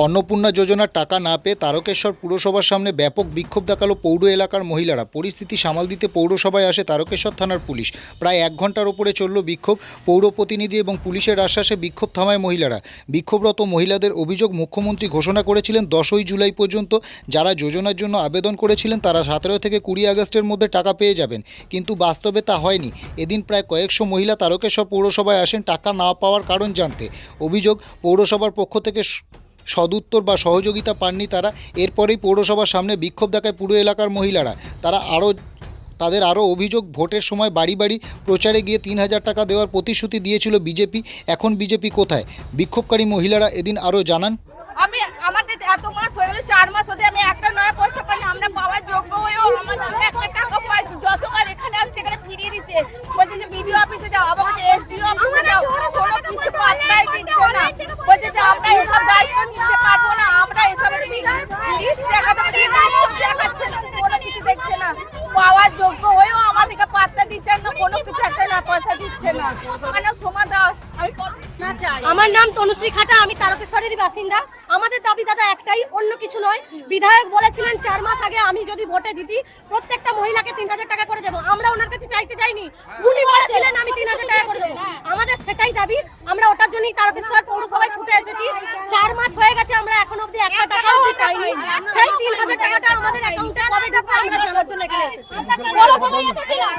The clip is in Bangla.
অন্নপূর্ণা যোজনার টাকা না পেয়ে তারকেশ্বর পুরসভার সামনে ব্যাপক বিক্ষোভ দেখালো পৌর এলাকার মহিলারা। পরিস্থিতি সামাল দিতে পৌরসভায় আসে তারকেশ্বর থানার পুলিশ। প্রায় 1 ঘন্টার ওপরে চলল বিক্ষোভ। পৌর প্রতিনিধি এবং পুলিশের আশ্বাসে বিক্ষোভ থামায় মহিলারা। বিক্ষোভরত মহিলাদের অভিযোগ, মুখ্যমন্ত্রী ঘোষণা করেছিলেন 10ই জুলাই পর্যন্ত যারা যোজনার জন্য আবেদন করেছিলেন তারা 17 থেকে 20 আগস্টের মধ্যে টাকা পেয়ে যাবেন, কিন্তু বাস্তবে তা হয়নি। এদিন প্রায় কয়েকশো মহিলা তারকেশ্বর পৌরসভায় আসেন টাকা না পাওয়ার কারণ জানতে। অভিযোগ, পৌরসভার পক্ষ থেকে সদুত্তর বা সহযোগিতা পাননি তারা। এরপরেই পৌরসভার সামনে বিক্ষোভ দেখায় পুরো এলাকার মহিলারা। তাদের আরও অভিযোগ, ভোটের সময় বাড়ি বাড়ি প্রচারে গিয়ে 3000 টাকা দেওয়ার প্রতিশ্রুতি দিয়েছিল বিজেপি। এখন বিজেপি কোথায়? বিক্ষোভকারী মহিলারা এদিন আরও জানান, আমাদের এত মাস হয়ে গেল, 4 মাস হতে আমি একটা নয়া পয়সা পাইনি। আমরা পাওয়ার যোগ্য হয়েও আমাদের একটা টাকা পাই, যতবার এখানে আসছে এখানে ফিরিয়ে দিচ্ছে। বলছে যে বিডিও অফিসে যাও, আবার বলছে এসডিও অফিসে যাও, কোনো কিছু পাত্তাই দিচ্ছে না। বলছে যে আমরা এসব দায়িত্ব নিতে পারবো না, আমরা এসব লিস্ট দেখাতে দেখাচ্ছে না, কোনো কিছু দেখছে না। পাওয়ার যোগ্য হয়েও আমাদেরকে পাত্তা দিচ্ছে না, কোনো কিছু একটা না পয়সা দিচ্ছে না। মানে সোমা দাস, আমার নাম তনুশ্রী খাটা, আমি তারকেশ্বরের বাসিন্দা। আমাদের দাবি দাদা একটাই, অন্য কিছু নয়। বিধায়ক বলেছিলেন 4 মাস আগে আমি যদি ভোটে জিতি প্রত্যেকটা মহিলাকে 3000 টাকা করে দেবো। আমরা ওনার কাছে চাইতে যাইনি, উনি বলেছিলেন আমি 3000 টাকা করে দেবো। আমাদের সেটাই দাবি, আমরা ওটার জন্যই তারকেশ্বর পৌরসভায় ছুটে এসেছি। 4 মাস হয়ে গেছে, আমরা এখন অবধি একটা টাকাও পাইনি। সেই 3000 টাকাটা আমাদের অ্যাকাউন্টে কবে ঢুকবে আমরা জানার জন্য এখানে এসেছি। পৌরসভায় এসেছিলাম,